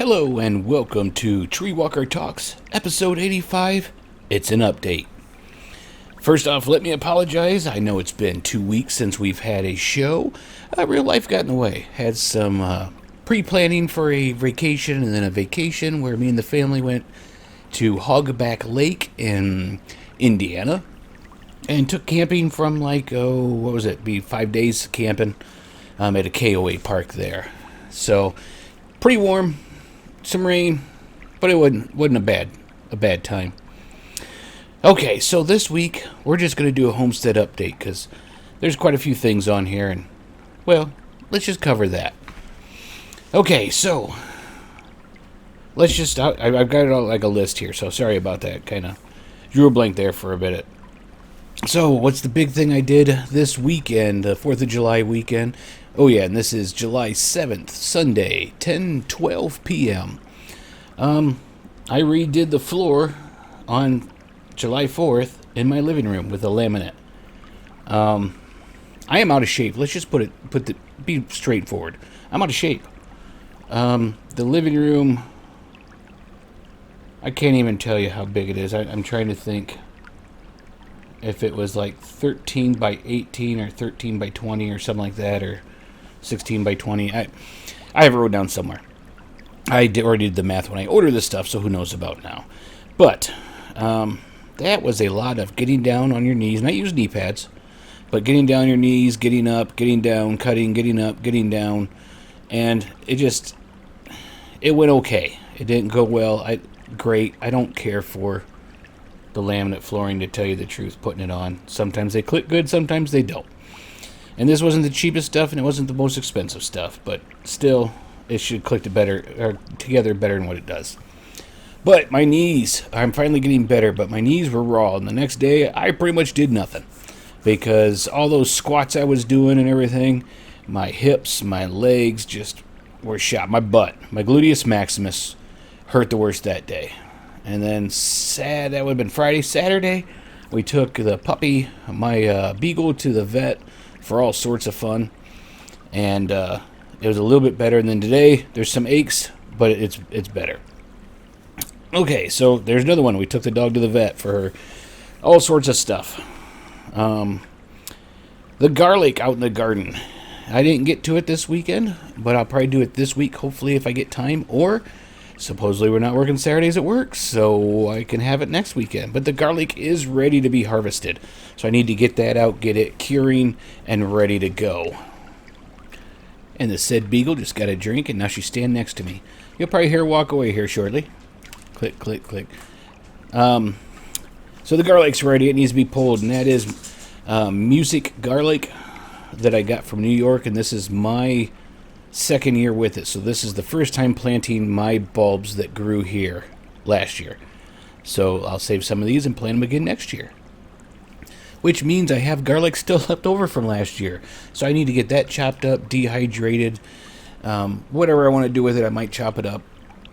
Hello and welcome to TreeWalker Talks, episode 85. It's an update. First off, let me apologize. I know it's been 2 weeks since we've had a show. Real life got in the way. Had some pre-planning for a vacation and then a vacation where me and the family went to Hogback Lake in Indiana and took camping from be 5 days camping at a KOA park there. So, pretty warm. Some rain, but it wasn't a bad time. Okay, so this week we're just going to do a homestead update because there's quite a few things on here, and well, let's just cover that. Okay, so I've got it all like a list here, so sorry about that. Kind of drew a blank there for a minute. So, what's the big thing I did this weekend, the 4th of July weekend? Oh yeah, and this is July 7th, Sunday, 10:12 p.m. I redid the floor on July 4th in my living room with a laminate. I am out of shape. Let's just be straightforward. I'm out of shape. The living room, I can't even tell you how big it is. I'm trying to think if it was like 13 by 18 or 13 by 20 or something like that, or 16 by 20. I have it wrote down somewhere. I already did the math when I ordered this stuff, so who knows about now. But that was a lot of getting down on your knees. And I use knee pads, but getting down on your knees, getting up, getting down, cutting, getting up, getting down. And it went okay. It didn't go well. Great. I don't care for the laminate flooring, to tell you the truth, putting it on. Sometimes they click good, sometimes they don't. And this wasn't the cheapest stuff, and it wasn't the most expensive stuff, but still, it should click together better than what it does. But my knees, I'm finally getting better, but my knees were raw, and the next day, I pretty much did nothing. Because all those squats I was doing and everything, my hips, my legs just were shot. My butt, my gluteus maximus hurt the worst that day. And then that would have been Friday, Saturday, we took the puppy, my beagle, to the vet for all sorts of fun. And it was a little bit better. And then today, there's some aches, but it's better. Okay, so there's another one. We took the dog to the vet for all sorts of stuff. The garlic out in the garden. I didn't get to it this weekend, but I'll probably do it this week, hopefully, if I get time. Or supposedly we're not working Saturdays at work, so I can have it next weekend. But the garlic is ready to be harvested. So I need to get that out, get it curing, and ready to go. And the said beagle just got a drink, and now she's standing next to me. You'll probably hear her walk away here shortly. Click, click, click. So the garlic's ready. It needs to be pulled, and that is music garlic that I got from New York, and this is my second year with it. So this is the first time planting my bulbs that grew here last year. So I'll save some of these and plant them again next year. Which means I have garlic still left over from last year. So I need to get that chopped up, dehydrated. Whatever I want to do with it, I might chop it up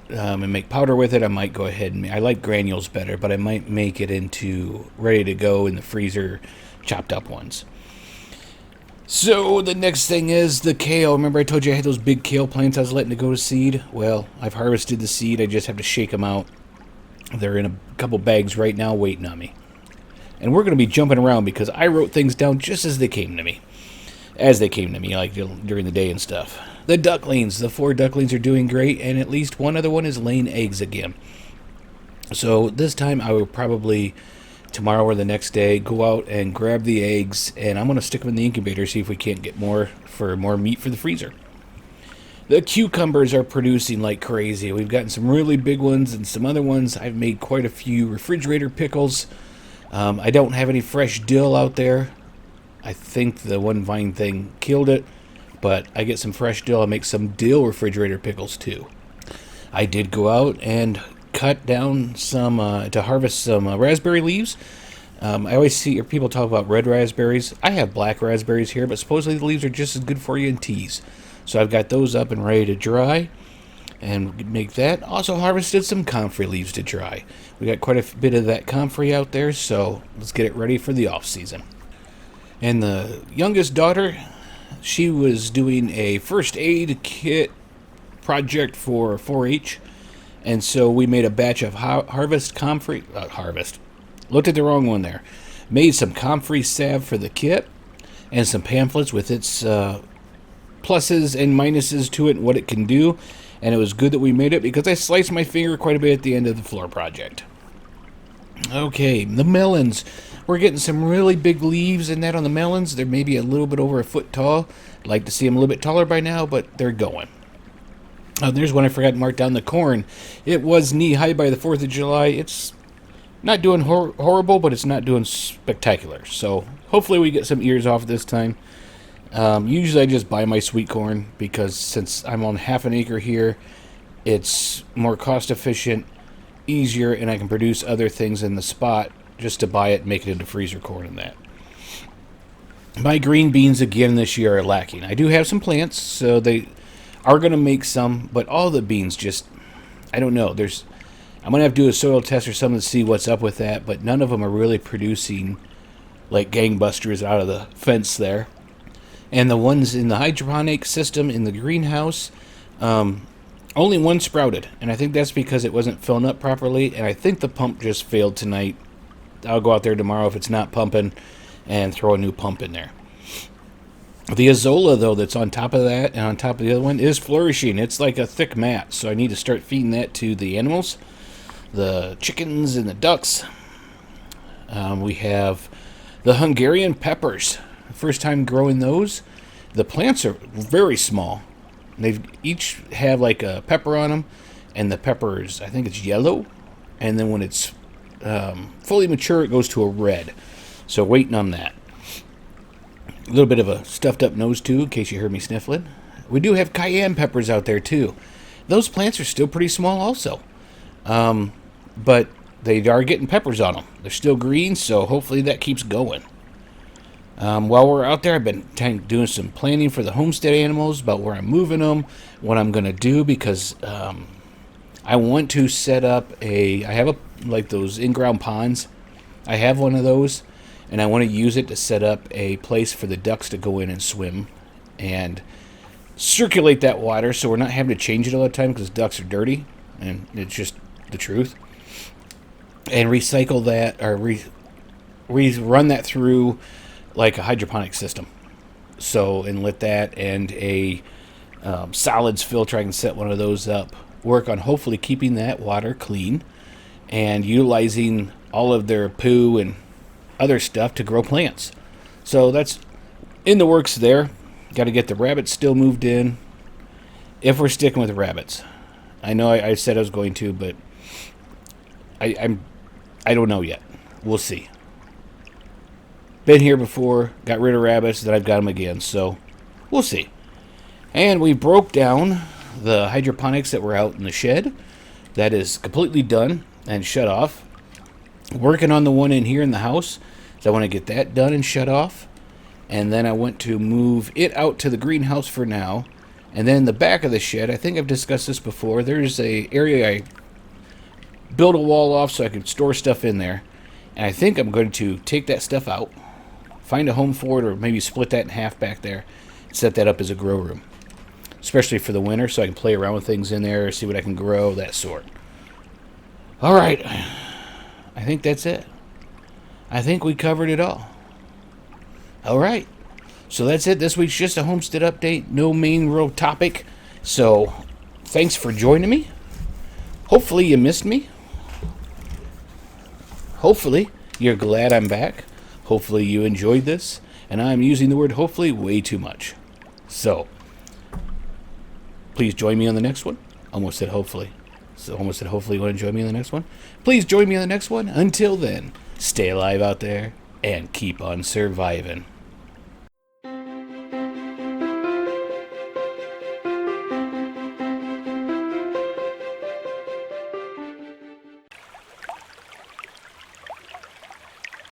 and make powder with it. I might go ahead and I like granules better, but I might make it into ready to go in the freezer chopped up ones. So the next thing is the kale. Remember I told you I had those big kale plants I was letting it go to seed? Well, I've harvested the seed. I just have to shake them out. They're in a couple bags right now waiting on me. And we're going to be jumping around because I wrote things down just as they came to me. Like during the day and stuff. The ducklings. The 4 ducklings are doing great, and at least one other one is laying eggs again. So this time I will probably, tomorrow or the next day, go out and grab the eggs, and I'm going to stick them in the incubator, see if we can't get more meat for the freezer. The cucumbers are producing like crazy. We've gotten some really big ones and some other ones. I've made quite a few refrigerator pickles. I don't have any fresh dill out there. I think the one vine thing killed it, but I get some fresh dill. I make some dill refrigerator pickles too. I did go out and cut down some to harvest some raspberry leaves. I always see people talk about red raspberries. I have black raspberries here, but supposedly the leaves are just as good for you in teas. So I've got those up and ready to dry and make that. Also harvested some comfrey leaves to dry. We got quite a bit of that comfrey out there, so let's get it ready for the off season. And the youngest daughter, she was doing a first aid kit project for 4-H, and so we made a batch of harvest. Looked at the wrong one there. Made some comfrey salve for the kit, and some pamphlets with its pluses and minuses to it and what it can do. And it was good that we made it because I sliced my finger quite a bit at the end of the floor project. Okay, the melons. We're getting some really big leaves in that on the melons. They're maybe a little bit over a foot tall. I'd like to see them a little bit taller by now, but they're going. There's one I forgot to mark down, the corn. It was knee-high by the 4th of July. It's not doing horrible, but it's not doing spectacular. So hopefully we get some ears off this time. Usually I just buy my sweet corn because since I'm on half an acre here, it's more cost efficient, easier, and I can produce other things in the spot just to buy it and make it into freezer corn and that. My green beans again this year are lacking. I do have some plants, so they are going to make some, but all the beans just, I don't know. I'm going to have to do a soil test or something to see what's up with that, but none of them are really producing like gangbusters out of the fence there. And the ones in the hydroponic system in the greenhouse, only one sprouted, and I think that's because it wasn't filling up properly, and I think the pump just failed tonight. I'll go out there tomorrow if it's not pumping and throw a new pump in there. The azola, though, that's on top of that and on top of the other one is flourishing. It's like a thick mat, so I need to start feeding that to the animals, the chickens and the ducks. We have the Hungarian peppers. First time growing those. The plants are very small. They each have like a pepper on them, and the peppers, I think it's yellow, and then when it's fully mature, it goes to a red. So waiting on that. A little bit of a stuffed up nose too, in case you heard me sniffling. We do have cayenne peppers out there too. Those plants are still pretty small also, but they are getting peppers on them. They're still green, so hopefully that keeps going. While we're out there, I've been doing some planning for the homestead animals about where I'm moving them, what I'm going to do, because I want to set up I have like those in-ground ponds. I have one of those, and I want to use it to set up a place for the ducks to go in and swim and circulate that water so we're not having to change it all the time because ducks are dirty, and it's just the truth. And recycle that, or run that through like a hydroponic system. So, and let that and a solids filter, I can set one of those up. Work on hopefully keeping that water clean and utilizing all of their poo and other stuff to grow plants. So that's in the works there. Got to get the rabbits still moved in, if we're sticking with the rabbits. I know I said I was going to, but I don't know yet. We'll see. Been here before, got rid of rabbits, then I've got them again, so we'll see. And we broke down the hydroponics that were out in the shed. That is completely done and shut off. Working on the one in here in the house, so I want to get that done and shut off. And then I want to move it out to the greenhouse for now. And then in the back of the shed, I think I've discussed this before, there's a area I built a wall off so I could store stuff in there. And I think I'm going to take that stuff out, find a home for it, or maybe split that in half back there, set that up as a grow room, especially for the winter, so I can play around with things in there, see what I can grow, that sort. All right, I think that's it. I think we covered it all. All right, so that's it. This week's just a homestead update, no main real topic. So thanks for joining me. Hopefully you missed me. Hopefully you're glad I'm back. Hopefully you enjoyed this. And I'm using the word hopefully way too much. So, please join me on the next one. Almost said hopefully. So almost said hopefully you want to join me on the next one. Please join me on the next one. Until then, stay alive out there and keep on surviving.